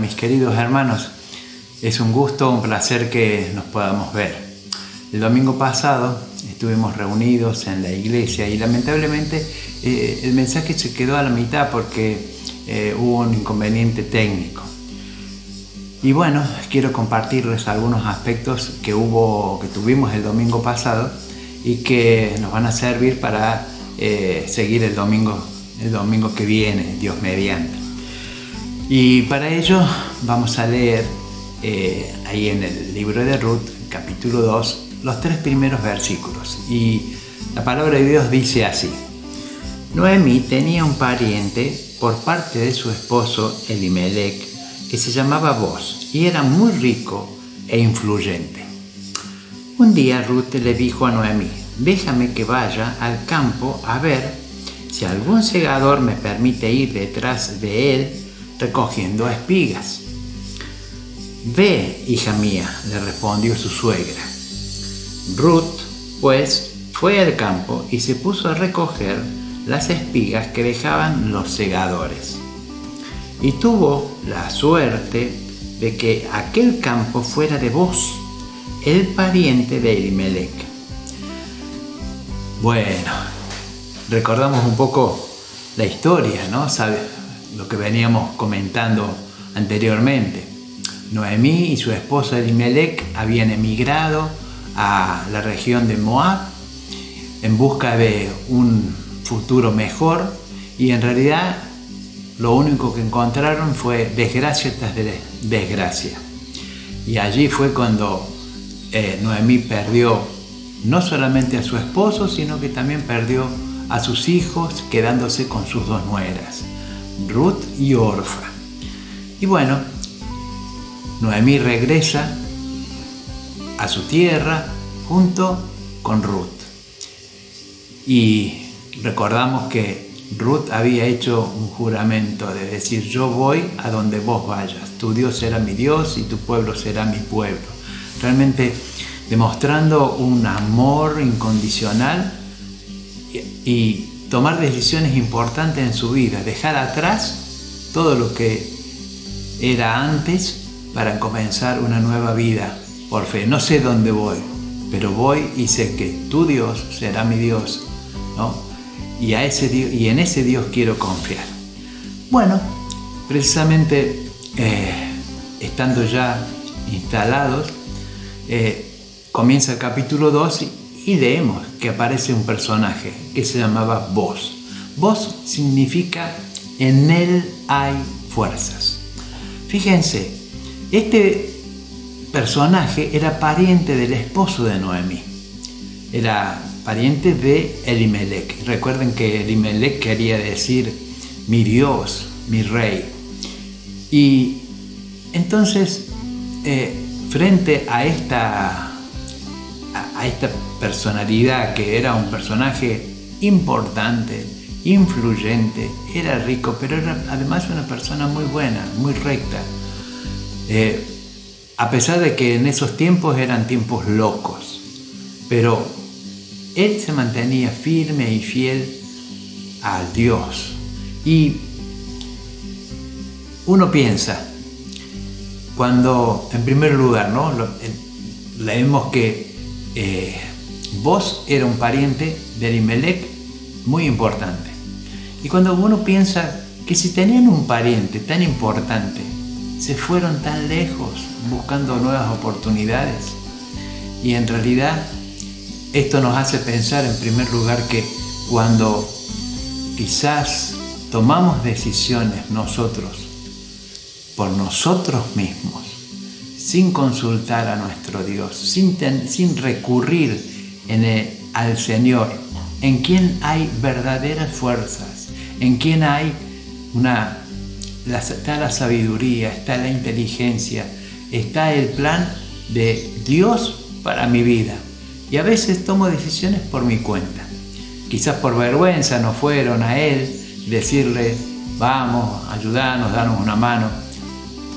mis queridos hermanos, es un gusto, un placer que nos podamos ver. El domingo pasado estuvimos reunidos en la iglesia y lamentablemente el mensaje se quedó a la mitad porque hubo un inconveniente técnico. Y bueno, quiero compartirles algunos aspectos que tuvimos el domingo pasado y que nos van a servir para seguir el domingo que viene, Dios mediante. Y para ello vamos a leer ahí en el libro de Ruth, capítulo 2, los 3 primeros versículos. Y la palabra de Dios dice así: Noemí tenía un pariente por parte de su esposo Elimelec que se llamaba Boz y era muy rico e influyente. Un día Ruth le dijo a Noemí: déjame que vaya al campo a ver si algún segador me permite ir detrás de él recogiendo espigas. Ve, hija mía, le respondió su suegra. Ruth, pues, fue al campo y se puso a recoger las espigas que dejaban los segadores. Y tuvo la suerte de que aquel campo fuera de Boz, el pariente de Elimelec. Bueno, recordamos un poco la historia, ¿no? Lo que veníamos comentando anteriormente. Noemí y su esposo Elimelec habían emigrado a la región de Moab en busca de un futuro mejor y en realidad lo único que encontraron fue desgracia tras desgracia. Y allí fue cuando Noemí perdió no solamente a su esposo, sino que también perdió a sus hijos, quedándose con sus 2 nueras, Ruth y Orfa. Y bueno, Noemí regresa a su tierra junto con Ruth. Y recordamos que Ruth había hecho un juramento de decir: yo voy a donde vos vayas, tu Dios será mi Dios y tu pueblo será mi pueblo. Realmente demostrando un amor incondicional y tomar decisiones importantes en su vida, dejar atrás todo lo que era antes para comenzar una nueva vida por fe. No sé dónde voy, pero voy y sé que tu Dios será mi Dios, ¿no? Y en ese Dios quiero confiar. Bueno, precisamente estando ya instalados, comienza el capítulo 2 y leemos que aparece un personaje que se llamaba Boz. Boz significa en él hay fuerzas. Fíjense, este personaje era pariente del esposo de Noemí. Era pariente de Elimelec. Recuerden que Elimelec quería decir mi Dios, mi rey. Y entonces, frente a esta personalidad que era un personaje importante, influyente, era rico, pero era además una persona muy buena, muy recta. A pesar de que en esos tiempos eran tiempos locos, pero él se mantenía firme y fiel a Dios. Y uno piensa, cuando en primer lugar, ¿no? Leemos que Boz era un pariente de Elimelec muy importante. Y cuando uno piensa que si tenían un pariente tan importante, se fueron tan lejos buscando nuevas oportunidades. Y en realidad esto nos hace pensar en primer lugar que cuando quizás tomamos decisiones nosotros, por nosotros mismos, sin consultar a nuestro Dios, sin recurrir al Señor, en quien hay verdaderas fuerzas, en quien hay está la sabiduría, está la inteligencia, está el plan de Dios para mi vida. Y a veces tomo decisiones por mi cuenta. Quizás por vergüenza no fueron a Él, decirle: vamos, ayúdanos, danos una mano.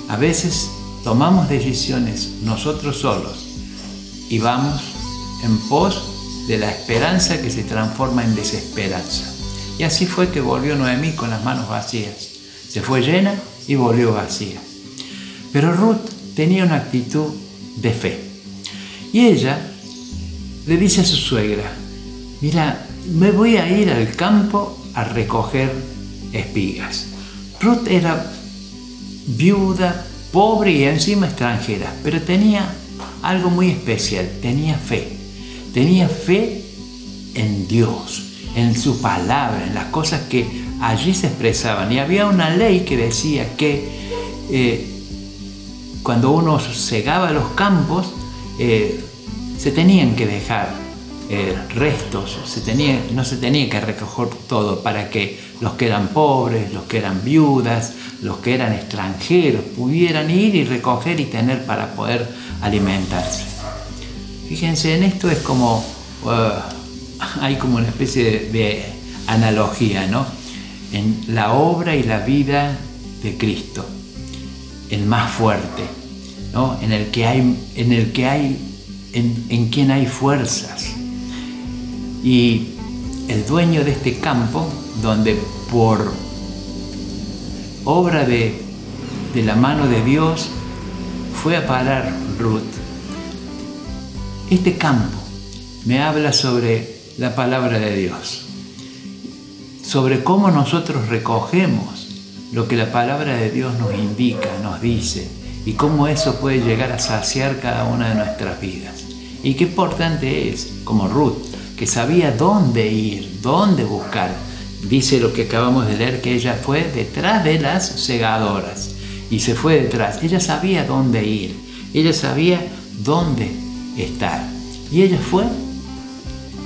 A veces tomamos decisiones nosotros solos y vamos en pos de la esperanza que se transforma en desesperanza. Y así fue que volvió Noemí con las manos vacías. Se fue llena y volvió vacía. Pero Ruth tenía una actitud de fe. Y ella le dice a su suegra: mira, me voy a ir al campo a recoger espigas. Ruth era viuda, pobre y encima extranjera, pero tenía algo muy especial: tenía fe. Tenía fe en Dios, en su palabra, en las cosas que allí se expresaban. Y había una ley que decía que cuando uno segaba los campos, se tenían que dejar restos, no se tenía que recoger todo, para que los que eran pobres, los que eran viudas, los que eran extranjeros pudieran ir y recoger y tener para poder alimentarse. Fíjense, en esto es como hay como una especie de analogía, ¿no? En la obra y la vida de Cristo, el más fuerte, ¿no? En quien hay fuerzas. Y el dueño de este campo, donde por obra de la mano de Dios fue a parar Ruth, este campo me habla sobre la palabra de Dios, sobre cómo nosotros recogemos lo que la palabra de Dios nos indica, nos dice, y cómo eso puede llegar a saciar cada una de nuestras vidas. Y qué importante es, como Ruth, que sabía dónde ir, dónde buscar. Dice lo que acabamos de leer, que ella fue detrás de las segadoras y se fue detrás. Ella sabía dónde ir, ella sabía dónde estar. Y ella fue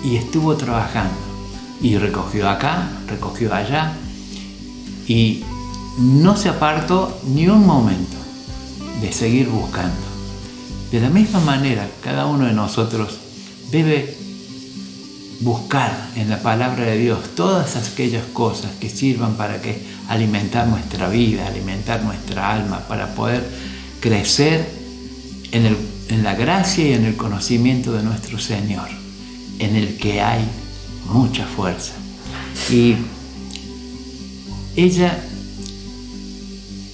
y estuvo trabajando. Y recogió acá, recogió allá. Y no se apartó ni un momento de seguir buscando. De la misma manera, cada uno de nosotros debe buscar en la palabra de Dios todas aquellas cosas que sirvan para alimentar nuestra vida, alimentar nuestra alma, para poder crecer en la gracia y en el conocimiento de nuestro Señor, en el que hay mucha fuerza. Y ella,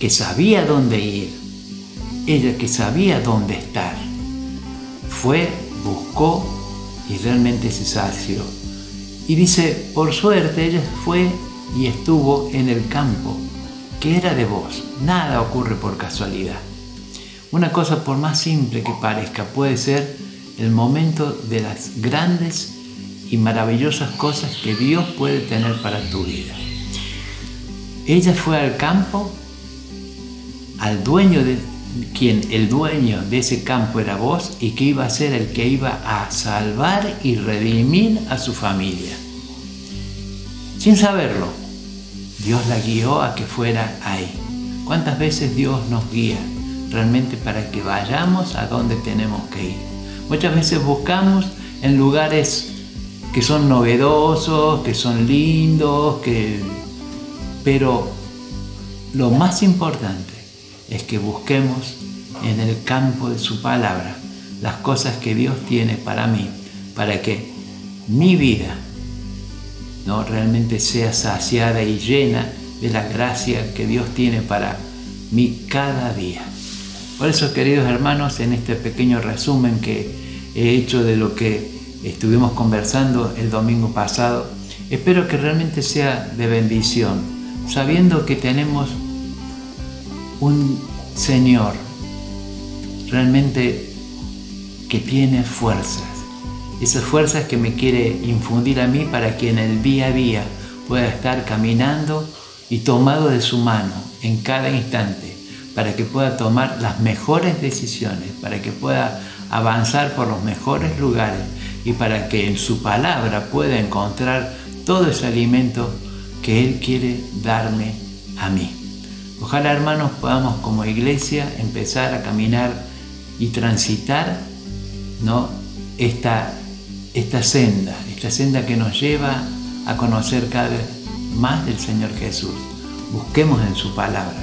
que sabía dónde ir, ella que sabía dónde estar, fue, buscó y realmente se sació. Y dice, por suerte ella fue y estuvo en el campo que era de vos. Nada ocurre por casualidad. Una cosa, por más simple que parezca, puede ser el momento de las grandes y maravillosas cosas que Dios puede tener para tu vida. Ella fue al campo, al dueño el dueño de ese campo era vos, y que iba a ser el que iba a salvar y redimir a su familia. Sin saberlo, Dios la guió a que fuera ahí. ¿Cuántas veces Dios nos guía realmente para que vayamos a donde tenemos que ir? Muchas veces buscamos en lugares que son novedosos, que son lindos, pero lo más importante es que busquemos en el campo de su palabra las cosas que Dios tiene para mí, para que mi vida no realmente sea saciada y llena de la gracia que Dios tiene para mí cada día. Por eso, queridos hermanos, en este pequeño resumen que he hecho de lo que estuvimos conversando el domingo pasado, espero que realmente sea de bendición, sabiendo que tenemos un Señor realmente que tiene fuerzas, esas fuerzas que me quiere infundir a mí para que en el día a día pueda estar caminando y tomado de su mano en cada instante, para que pueda tomar las mejores decisiones, para que pueda avanzar por los mejores lugares y para que en su palabra pueda encontrar todo ese alimento que Él quiere darme a mí. Ojalá, hermanos, podamos como iglesia empezar a caminar y transitar, ¿no?, esta senda que nos lleva a conocer cada vez más del Señor Jesús. Busquemos en su palabra,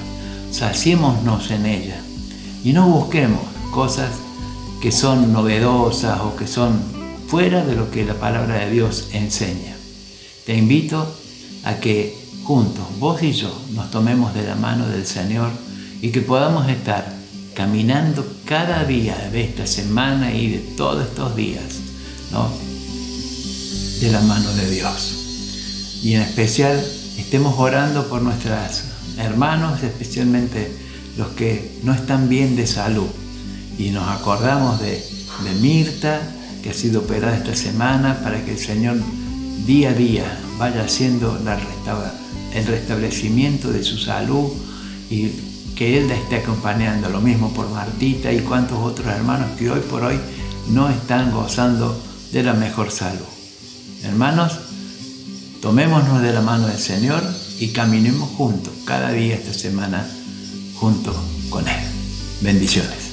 saciémonos en ella y no busquemos cosas que son novedosas o que son fuera de lo que la palabra de Dios enseña. Te invito a que juntos, vos y yo, nos tomemos de la mano del Señor y que podamos estar caminando cada día de esta semana y de todos estos días, ¿no?, de la mano de Dios. Y en especial estemos orando por nuestros hermanos, especialmente los que no están bien de salud. Y nos acordamos de Mirta, que ha sido operada esta semana, para que el Señor día a día vaya haciendo el restablecimiento de su salud y que Él la esté acompañando. Lo mismo por Martita y cuantos otros hermanos que hoy por hoy no están gozando de la mejor salud. Hermanos, tomémonos de la mano del Señor y caminemos juntos cada día esta semana junto con Él. Bendiciones.